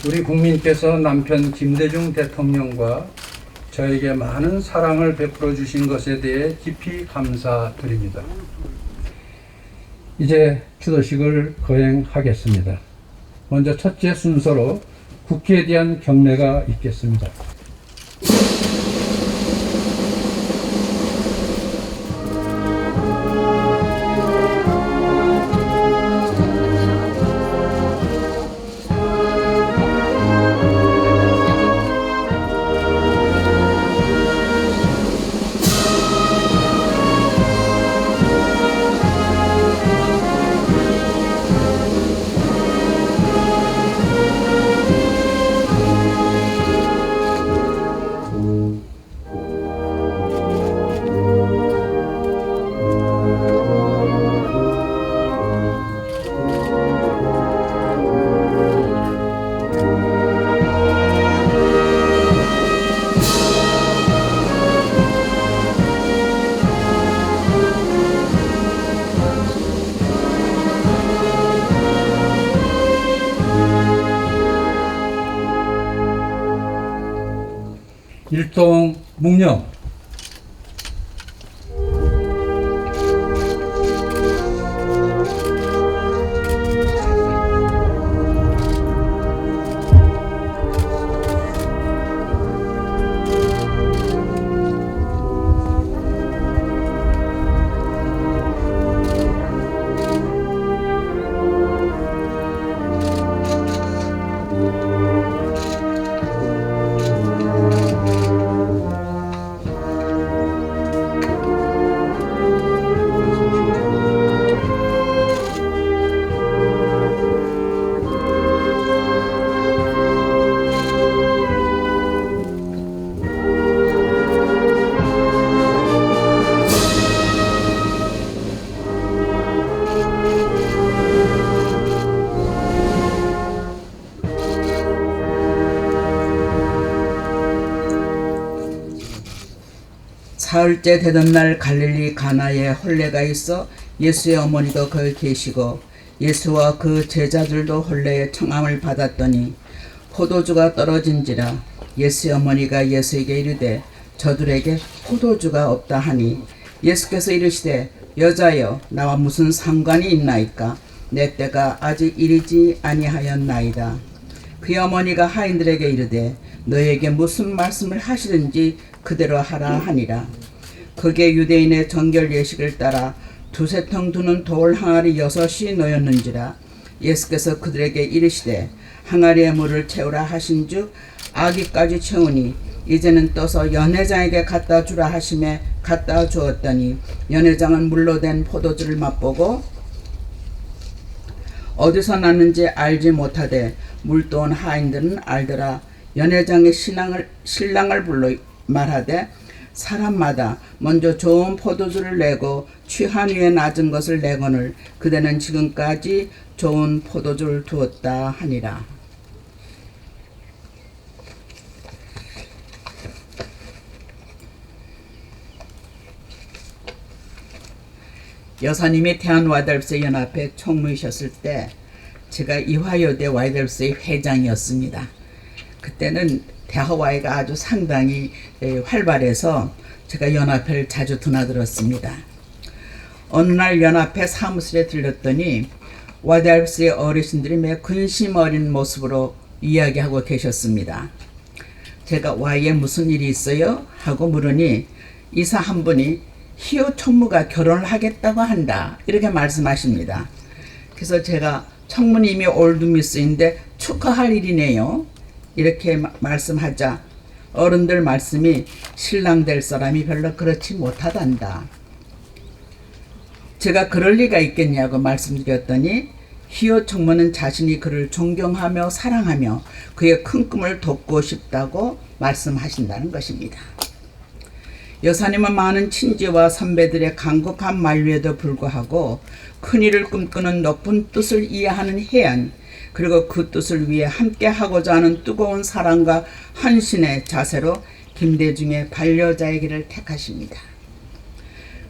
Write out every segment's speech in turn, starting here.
우리 국민께서 남편 김대중 대통령과 저에게 많은 사랑을 베풀어 주신 것에 대해 깊이 감사드립니다. 이제 추도식을 거행하겠습니다. 먼저 첫째 순서로 국회에 대한 경례가 있겠습니다. 일동 묵념. 사흘째 되던 날 갈릴리 가나에 혼례가 있어 예수의 어머니도 거기 계시고 예수와 그 제자들도 혼례의 청함을 받았더니 포도주가 떨어진지라 예수의 어머니가 예수에게 이르되 저들에게 포도주가 없다 하니 예수께서 이르시되 여자여 나와 무슨 상관이 있나이까 내 때가 아직 이르지 아니하였나이다. 그의 어머니가 하인들에게 이르되 너에게 무슨 말씀을 하시든지 그대로 하라 하니라. 그게 유대인의 정결 예식을 따라 두세 통 두는 돌 항아리 6이 놓였는지라. 예수께서 그들에게 이르시되 항아리에 물을 채우라 하신즉 아기까지 채우니 이제는 떠서 연회장에게 갖다 주라 하심에 갖다 주었더니 연회장은 물로 된 포도주를 맛보고 어디서 났는지 알지 못하되 물도온 하인들은 알더라. 연회장의 신랑을 불러 말하되 사람마다 먼저 좋은 포도주를 내고 취한 후에 낮은 것을 내거늘 그대는 지금까지 좋은 포도주를 두었다 하니라. 여사님이 대한와이드헬프스 연합회 총무이셨을 때 제가 이화여대 와이드헬프스의 회장이었습니다. 그때는 대화와이가 아주 상당히 활발해서 제가 연합회를 자주 드나들었습니다. 어느 날 연합회 사무실에 들렸더니 와이드헬프스의 어르신들이 매우 근심 어린 모습으로 이야기하고 계셨습니다. 제가 와이에 무슨 일이 있어요? 하고 물으니 이사 한 분이 희우 총무가 결혼을 하겠다고 한다 이렇게 말씀하십니다. 그래서 제가 청무님이 올드미스인데 축하할 일이네요 이렇게 말씀하자 어른들 말씀이 신랑 될 사람이 별로 그렇지 못하단다. 제가 그럴 리가 있겠냐고 말씀드렸더니 희호 총무는 자신이 그를 존경하며 사랑하며 그의 큰 꿈을 돕고 싶다고 말씀하신다는 것입니다. 여사님은 많은 친지와 선배들의 간곡한 만류에도 불구하고 큰일을 꿈꾸는 높은 뜻을 이해하는 해안, 그리고 그 뜻을 위해 함께 하고자 하는 뜨거운 사랑과 헌신의 자세로 김대중의 반려자의 길을 택하십니다.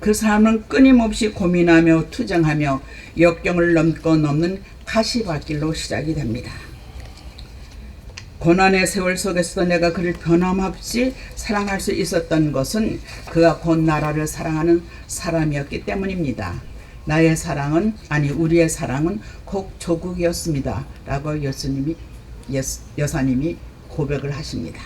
그 사람은 끊임없이 고민하며 투쟁하며 역경을 넘고 넘는 가시밭길로 시작이 됩니다. 고난의 세월 속에서도 내가 그를 변함없이 사랑할 수 있었던 것은 그가 곧 나라를 사랑하는 사람이었기 때문입니다. 나의 사랑은, 아니 우리의 사랑은 곧 조국이었습니다. 라고 여사님이 고백을 하십니다.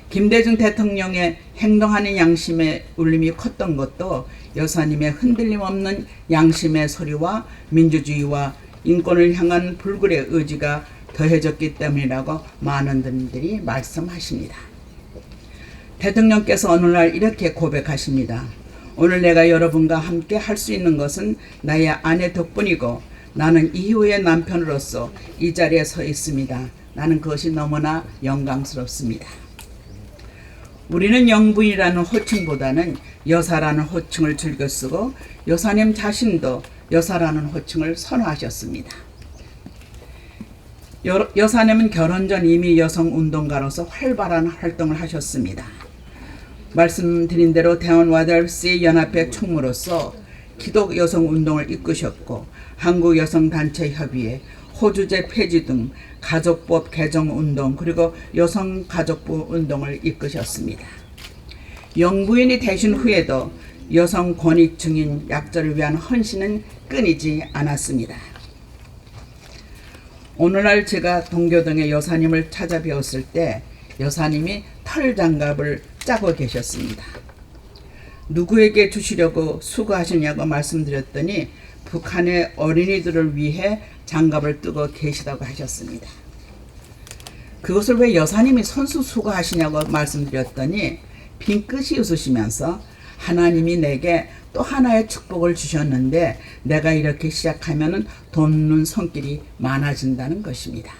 김대중 대통령의 행동하는 양심의 울림이 컸던 것도 여사님의 흔들림 없는 양심의 소리와 민주주의와 인권을 향한 불굴의 의지가 더해졌기 때문이라고 많은 분들이 말씀하십니다. 대통령께서 어느 날 이렇게 고백하십니다. 오늘 내가 여러분과 함께 할 수 있는 것은 나의 아내 덕분이고 나는 이후의 남편으로서 이 자리에 서 있습니다. 나는 그것이 너무나 영광스럽습니다. 우리는 영부인이라는 호칭보다는 여사라는 호칭을 즐겨 쓰고 여사님 자신도 여사라는 호칭을 선호하셨습니다. 여사님은 결혼 전 이미 여성운동가로서 활발한 활동을 하셨습니다. 말씀드린 대로 대원 와달시 연합회 총무로서 기독 여성운동을 이끄셨고 한국여성단체협의회, 호주제 폐지 등 가족법 개정운동 그리고 여성가족부 운동을 이끄셨습니다. 영부인이 되신 후에도 여성 권익 증인 약자를 위한 헌신은 끊이지 않았습니다. 오늘날 제가 동교동의 여사님을 찾아뵈었을 때 여사님이 털장갑을 짜고 계셨습니다. 누구에게 주시려고 수고하시냐고 말씀드렸더니 북한의 어린이들을 위해 장갑을 뜨고 계시다고 하셨습니다. 그것을 왜 여사님이 선수 수고하시냐고 말씀드렸더니 빙긋이 웃으시면서 하나님이 내게 또 하나의 축복을 주셨는데 내가 이렇게 시작하면 돕는 손길이 많아진다는 것입니다.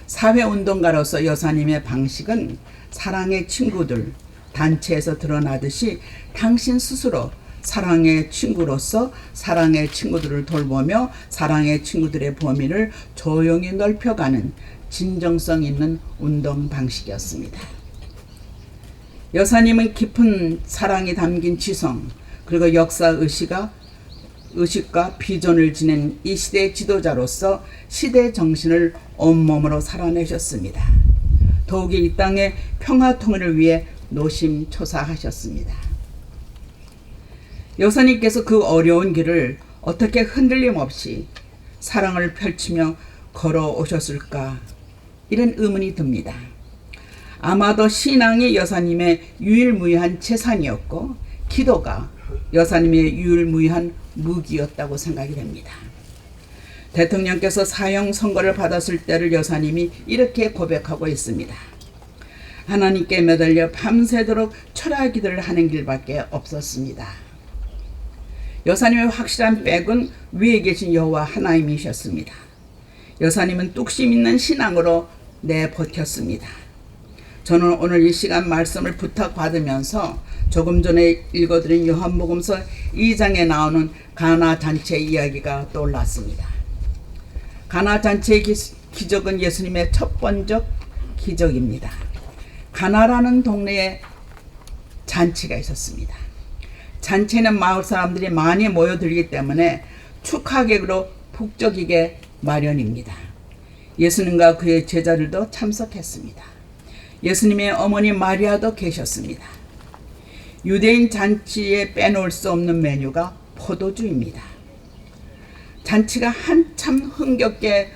사회운동가로서 여사님의 방식은 사랑의 친구들 단체에서 드러나듯이 당신 스스로 사랑의 친구로서 사랑의 친구들을 돌보며 사랑의 친구들의 범위를 조용히 넓혀가는 진정성 있는 운동 방식이었습니다. 여사님은 깊은 사랑이 담긴 지성 그리고 역사의식과 비전을 지닌 이 시대의 지도자로서 시대 정신을 온몸으로 살아내셨습니다. 더욱이 이 땅의 평화 통일을 위해 노심초사하셨습니다. 여사님께서 그 어려운 길을 어떻게 흔들림 없이 사랑을 펼치며 걸어오셨을까 이런 의문이 듭니다. 아마도 신앙이 여사님의 유일무이한 재산이었고 기도가 여사님의 유일무이한 무기였다고 생각이 됩니다. 대통령께서 사형 선고를 받았을 때를 여사님이 이렇게 고백하고 있습니다. 하나님께 매달려 밤새도록 철야 기도를 하는 길밖에 없었습니다. 여사님의 확실한 백은 위에 계신 여호와 하나님이셨습니다. 여사님은 뚝심 있는 신앙으로 내버텼습니다. 저는 오늘 이 시간 말씀을 부탁받으면서 조금 전에 읽어드린 요한복음서 2장에 나오는 가나 잔치 이야기가 떠올랐습니다. 가나 잔치의 기적은 예수님의 첫 번째 기적입니다. 가나라는 동네에 잔치가 있었습니다. 잔치에는 마을 사람들이 많이 모여들기 때문에 축하객으로 북적이게 마련입니다. 예수님과 그의 제자들도 참석했습니다. 예수님의 어머니 마리아도 계셨습니다. 유대인 잔치에 빼놓을 수 없는 메뉴가 포도주입니다. 잔치가 한참 흥겹게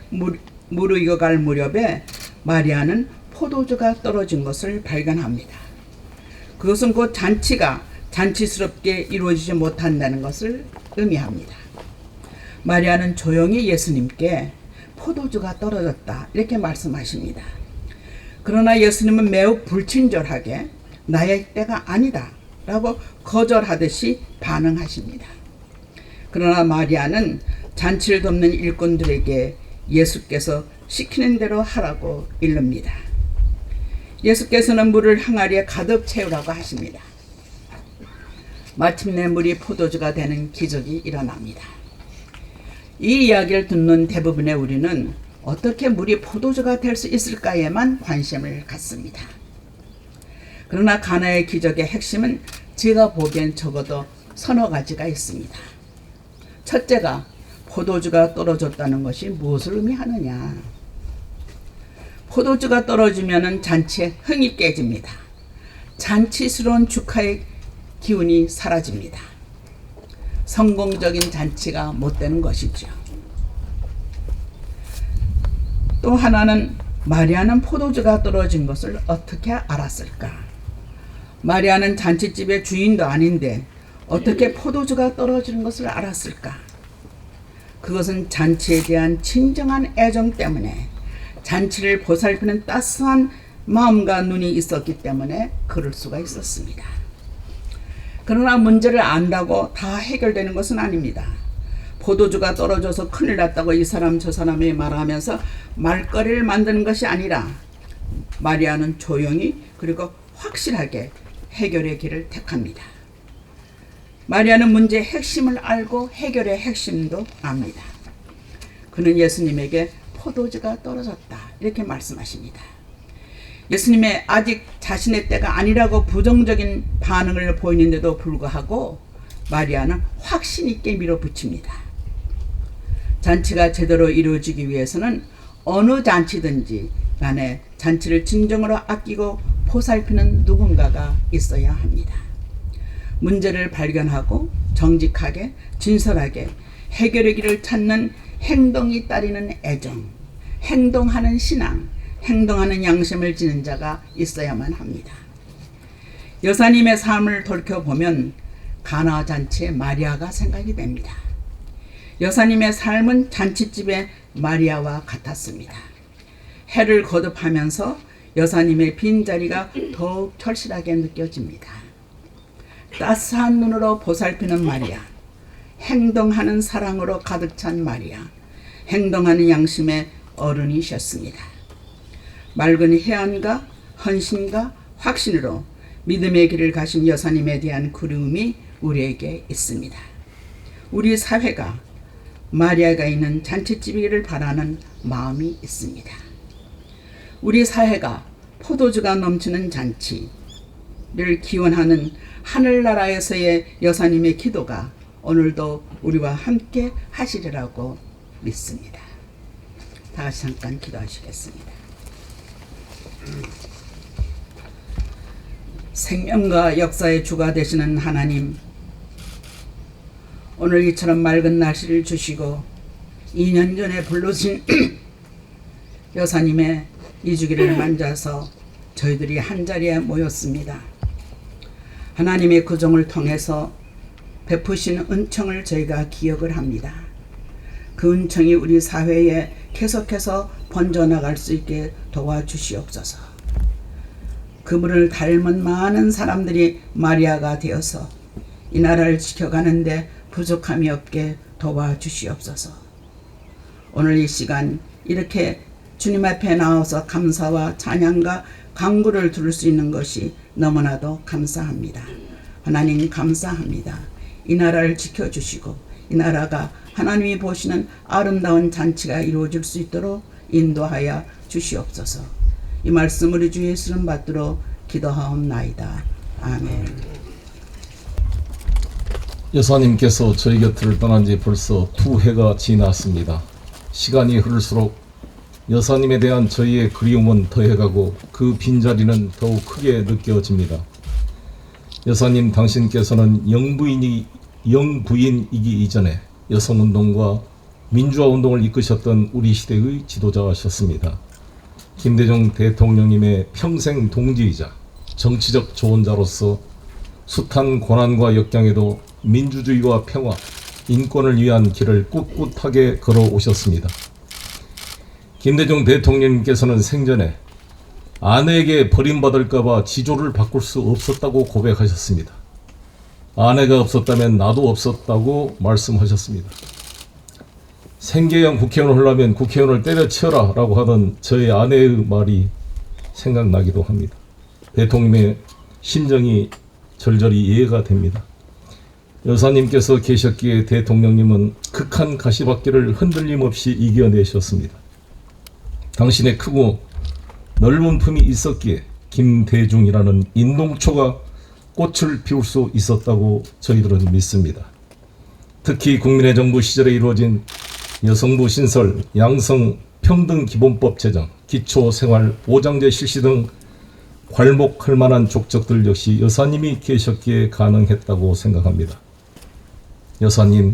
무르익어갈 무렵에 마리아는 포도주가 떨어진 것을 발견합니다. 그것은 곧 잔치가 잔치스럽게 이루어지지 못한다는 것을 의미합니다. 마리아는 조용히 예수님께 포도주가 떨어졌다 이렇게 말씀하십니다. 그러나 예수님은 매우 불친절하게 나의 때가 아니다 라고 거절하듯이 반응하십니다. 그러나 마리아는 잔치를 돕는 일꾼들에게 예수께서 시키는 대로 하라고 일릅니다. 예수께서는 물을 항아리에 가득 채우라고 하십니다. 마침내 물이 포도주가 되는 기적이 일어납니다. 이 이야기를 듣는 대부분의 우리는 어떻게 물이 포도주가 될 수 있을까에만 관심을 갖습니다. 그러나 가나의 기적의 핵심은 제가 보기엔 적어도 서너 가지가 있습니다. 첫째가 포도주가 떨어졌다는 것이 무엇을 의미하느냐. 포도주가 떨어지면 잔치에 흥이 깨집니다. 잔치스러운 축하의 기운이 사라집니다. 성공적인 잔치가 못 되는 것이죠. 또 하나는 마리아는 포도주가 떨어진 것을 어떻게 알았을까? 마리아는 잔치집의 주인도 아닌데 어떻게 포도주가 떨어지는 것을 알았을까? 그것은 잔치에 대한 진정한 애정 때문에, 잔치를 보살피는 따스한 마음과 눈이 있었기 때문에 그럴 수가 있었습니다. 그러나 문제를 안다고 다 해결되는 것은 아닙니다. 포도주가 떨어져서 큰일 났다고 이 사람 저 사람이 말하면서 말거리를 만드는 것이 아니라 마리아는 조용히 그리고 확실하게 해결의 길을 택합니다. 마리아는 문제의 핵심을 알고 해결의 핵심도 압니다. 그는 예수님에게 포도주가 떨어졌다 이렇게 말씀하십니다. 예수님의 아직 자신의 때가 아니라고 부정적인 반응을 보이는데도 불구하고 마리아는 확신 있게 밀어붙입니다. 잔치가 제대로 이루어지기 위해서는 어느 잔치든지 간에 잔치를 진정으로 아끼고 보살피는 누군가가 있어야 합니다. 문제를 발견하고 정직하게 진솔하게 해결의 길을 찾는 행동이 따르는 애정, 행동하는 신앙, 행동하는 양심을 지닌 자가 있어야만 합니다. 여사님의 삶을 돌이켜보면 가나 잔치의 마리아가 생각이 됩니다. 여사님의 삶은 잔치집의 마리아와 같았습니다. 해를 거듭하면서 여사님의 빈자리가 더욱 절실하게 느껴집니다. 따스한 눈으로 보살피는 마리아, 행동하는 사랑으로 가득 찬 마리아, 행동하는 양심의 어른이셨습니다. 맑은 해안과 헌신과 확신으로 믿음의 길을 가신 여사님에 대한 그리움이 우리에게 있습니다. 우리 사회가 마리아가 있는 잔치집이기를 바라는 마음이 있습니다. 우리 사회가 포도주가 넘치는 잔치를 기원하는 하늘나라에서의 여사님의 기도가 오늘도 우리와 함께 하시리라고 믿습니다. 다시 잠깐 기도하시겠습니다. 생명과 역사의 주가 되시는 하나님, 오늘 이처럼 맑은 날씨를 주시고 2년 전에 불러주신 여사님의 이주기를 만져서 저희들이 한자리에 모였습니다. 하나님의 구종을 통해서 베푸신 은총을 저희가 기억을 합니다. 그 은총이 우리 사회에 계속해서 번져나갈 수 있게 도와주시옵소서. 그분을 닮은 많은 사람들이 마리아가 되어서 이 나라를 지켜가는데 부족함이 없게 도와주시옵소서. 오늘 이 시간 이렇게 주님 앞에 나와서 감사와 찬양과 간구를 들을 수 있는 것이 너무나도 감사합니다. 하나님 감사합니다. 이 나라를 지켜주시고 이 나라가 하나님이 보시는 아름다운 잔치가 이루어질 수 있도록 인도하여 주시옵소서. 이 말씀을 우리 주 예수님 받들어 기도하옵나이다. 아멘. 여사님께서 저희 곁을 떠난 지 벌써 2해가 지났습니다. 시간이 흐를수록 여사님에 대한 저희의 그리움은 더해가고 그 빈자리는 더욱 크게 느껴집니다. 여사님 당신께서는 영부인이기 이전에 여성운동과 민주화운동을 이끄셨던 우리 시대의 지도자셨습니다. 김대중 대통령님의 평생 동지이자 정치적 조언자로서 숱한 고난과 역경에도 민주주의와 평화, 인권을 위한 길을 꿋꿋하게 걸어오셨습니다. 김대중 대통령님께서는 생전에 아내에게 버림받을까봐 지조를 바꿀 수 없었다고 고백하셨습니다. 아내가 없었다면 나도 없었다고 말씀하셨습니다. 생계형 국회의원을 하려면 국회의원을 때려치워라 라고 하던 저의 아내의 말이 생각나기도 합니다. 대통령의 심정이 절절히 이해가 됩니다. 여사님께서 계셨기에 대통령님은 극한 가시밭길을 흔들림 없이 이겨내셨습니다. 당신의 크고 넓은 품이 있었기에 김대중이라는 인동초가 꽃을 피울 수 있었다고 저희들은 믿습니다. 특히 국민의 정부 시절에 이루어진 여성부 신설, 양성 평등기본법 제정, 기초생활보장제 실시 등 괄목할 만한 족적들 역시 여사님이 계셨기에 가능했다고 생각합니다. 여사님,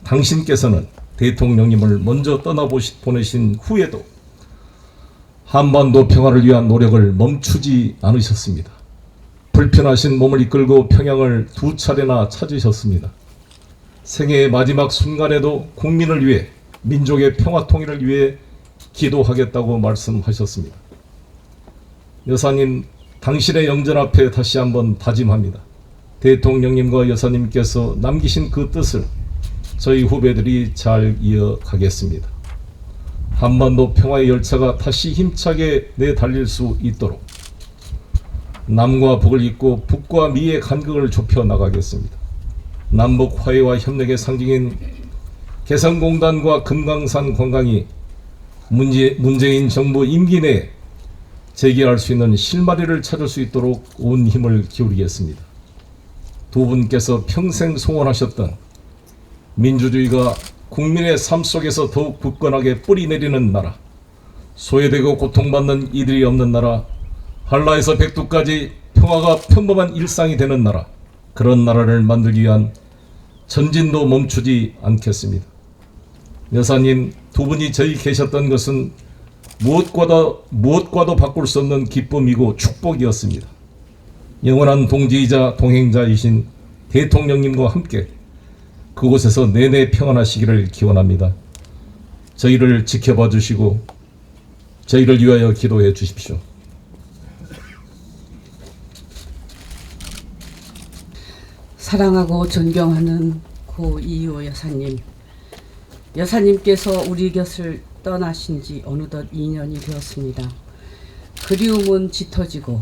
당신께서는 대통령님을 먼저 떠나보내신 후에도 한반도 평화를 위한 노력을 멈추지 않으셨습니다. 불편하신 몸을 이끌고 평양을 2차례나 찾으셨습니다. 생애의 마지막 순간에도 국민을 위해, 민족의 평화 통일을 위해 기도하겠다고 말씀하셨습니다. 여사님, 당신의 영전 앞에 다시 한번 다짐합니다. 대통령님과 여사님께서 남기신 그 뜻을 저희 후배들이 잘 이어가겠습니다. 한반도 평화의 열차가 다시 힘차게 내달릴 수 있도록 남과 북을 잇고 북과 미의 간극을 좁혀 나가겠습니다. 남북 화해와 협력의 상징인 개성공단과 금강산 관광이 문재인 정부 임기 내에 재개할 수 있는 실마리를 찾을 수 있도록 온 힘을 기울이겠습니다. 두 분께서 평생 소원하셨던 민주주의가 국민의 삶 속에서 더욱 굳건하게 뿌리내리는 나라, 소외되고 고통받는 이들이 없는 나라, 한라에서 백두까지 평화가 평범한 일상이 되는 나라, 그런 나라를 만들기 위한 전진도 멈추지 않겠습니다. 여사님, 두 분이 저희 계셨던 것은 무엇과도 바꿀 수 없는 기쁨이고 축복이었습니다. 영원한 동지이자 동행자이신 대통령님과 함께 그곳에서 내내 평안하시기를 기원합니다. 저희를 지켜봐 주시고 저희를 위하여 기도해 주십시오. 사랑하고 존경하는 고 이효 여사님, 여사님께서 우리 곁을 떠나신 지 어느덧 2년이 되었습니다. 그리움은 짙어지고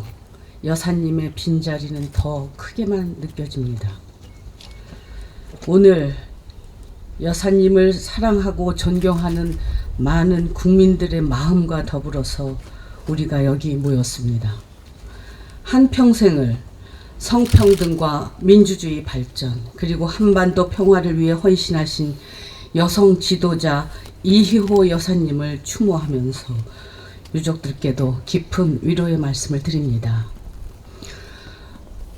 여사님의 빈자리는 더 크게만 느껴집니다. 오늘 여사님을 사랑하고 존경하는 많은 국민들의 마음과 더불어서 우리가 여기 모였습니다. 한평생을 성평등과 민주주의 발전, 그리고 한반도 평화를 위해 헌신하신 여성 지도자 이희호 여사님을 추모하면서 유족들께도 깊은 위로의 말씀을 드립니다.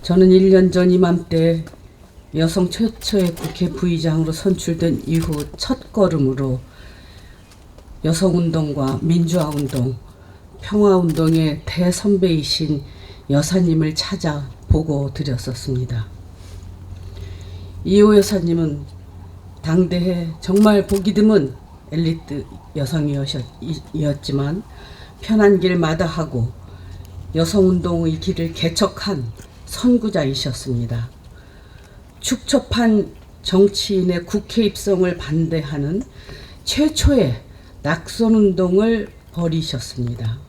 저는 1년 전 이맘때 여성 최초의 국회 부의장으로 선출된 이후 첫 걸음으로 여성운동과 민주화운동, 평화운동의 대선배이신 여사님을 찾아 보고 드렸었습니다. 이호 여사님은 당대에 정말 보기 드문 엘리트 여성이었지만 편한 길 마다하고 여성운동의 길을 개척한 선구자이셨습니다. 축첩한 정치인의 국회 입성을 반대하는 최초의 낙선운동을 벌이셨습니다.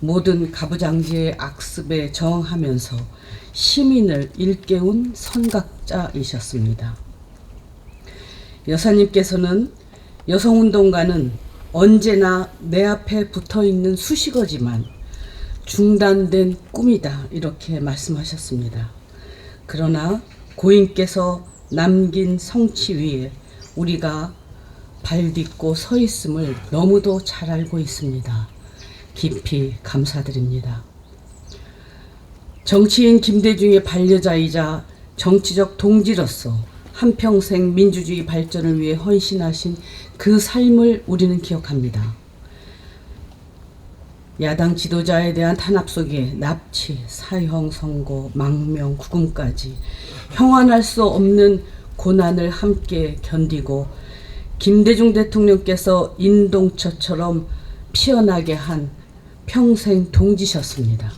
모든 가부장제의 악습에 저항하면서 시민을 일깨운 선각자이셨습니다. 여사님께서는 여성운동가는 언제나 내 앞에 붙어있는 수식어지만 중단된 꿈이다, 이렇게 말씀하셨습니다. 그러나 고인께서 남긴 성취 위에 우리가 발딛고 서 있음을 너무도 잘 알고 있습니다. 깊이 감사드립니다. 정치인 김대중의 반려자이자 정치적 동지로서 한평생 민주주의 발전을 위해 헌신하신 그 삶을 우리는 기억합니다. 야당 지도자에 대한 탄압 속에 납치, 사형 선고, 망명, 구금까지 형언할 수 없는 고난을 함께 견디고 김대중 대통령께서 인동처처럼 피어나게 한 평생 동지셨습니다.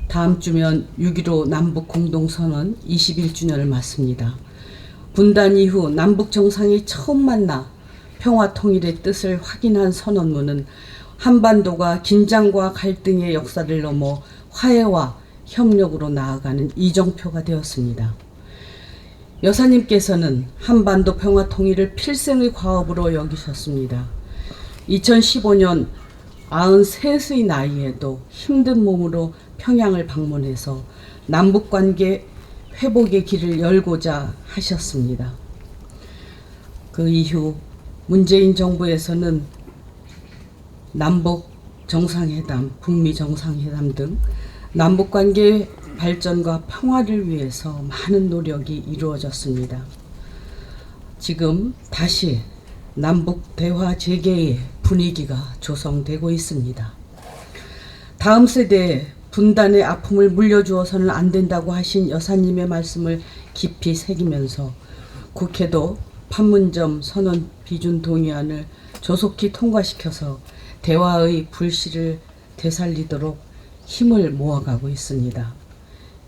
다음 주면 6.15 남북 공동선언 21주년을 맞습니다. 분단 이후 남북 정상이 처음 만나 평화 통일의 뜻을 확인한 선언문은 한반도가 긴장과 갈등의 역사를 넘어 화해와 협력으로 나아가는 이정표가 되었습니다. 여사님께서는 한반도 평화 통일을 필생의 과업으로 여기셨습니다. 2015년 93의 나이에도 힘든 몸으로 평양을 방문해서 남북관계 회복의 길을 열고자 하셨습니다. 그 이후 문재인 정부에서는 남북 정상회담, 북미 정상회담 등 남북관계 발전과 평화를 위해서 많은 노력이 이루어졌습니다. 지금 다시 남북 대화 재개의 분위기가 조성되고 있습니다. 다음 세대에 분단의 아픔을 물려주어서는 안 된다고 하신 여사님의 말씀을 깊이 새기면서 국회도 판문점 선언 비준 동의안을 조속히 통과시켜서 대화의 불씨를 되살리도록 힘을 모아가고 있습니다.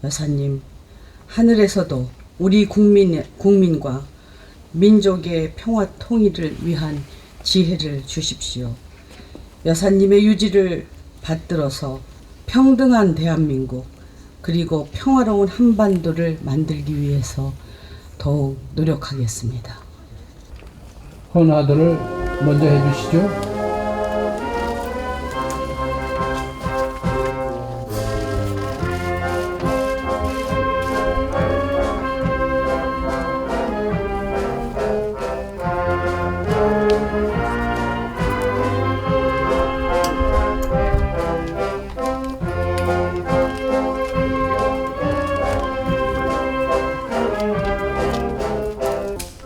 여사님, 하늘에서도 우리 국민과 민족의 평화 통일을 위한 지혜를 주십시오. 여사님의 유지를 받들어서 평등한 대한민국 그리고 평화로운 한반도를 만들기 위해서 더욱 노력하겠습니다. 헌화들을 먼저 해주시죠.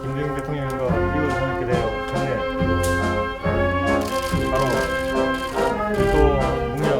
김대중 대통령과 미국을 선택게 되어 했네. 바로 일도 묵념,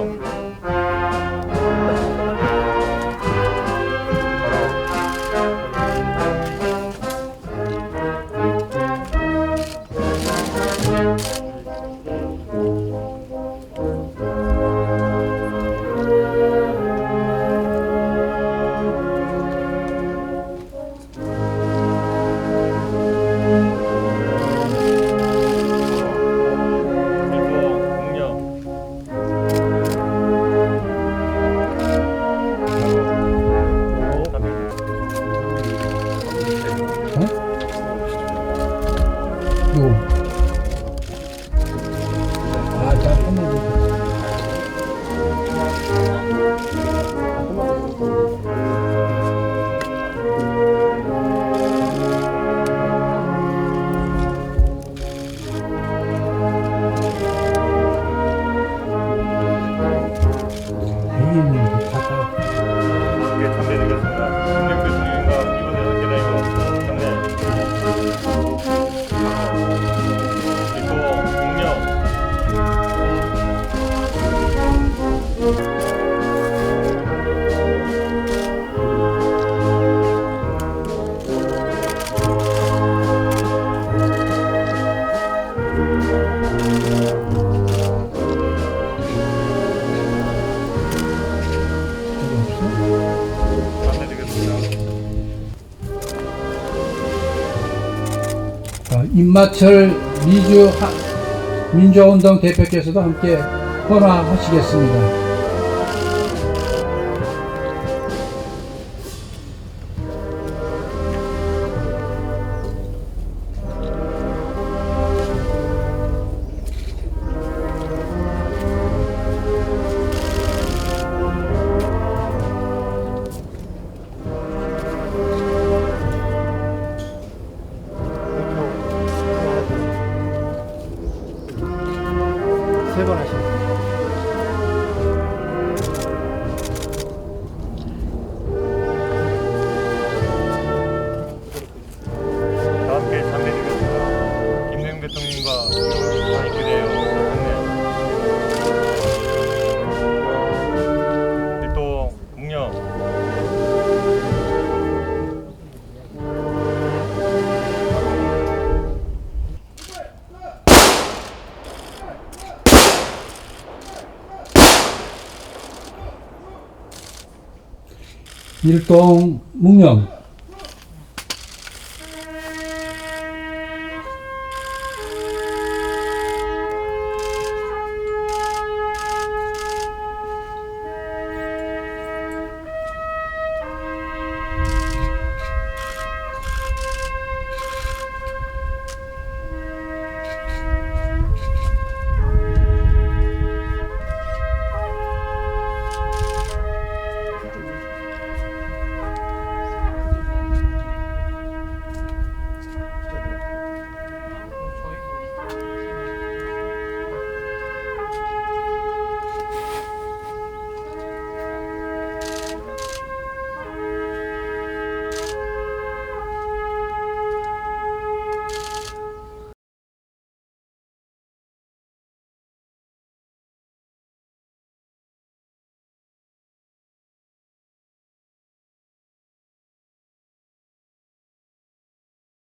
누구? 잠깐만. 함께 참배드리겠습니다. 김대중 대통령과 미국을 선택게 되어 했네. 일도 묵념, 참배드리겠습니다. 임마철 미주 민주화운동 대표께서도 함께 헌화하시겠습니다. 세번 하시죠. 다 함께 참배드리겠습니다. 김대중 대통령과 미국을 선택게 되어 했네. 일도 묵념, 일동 묵념.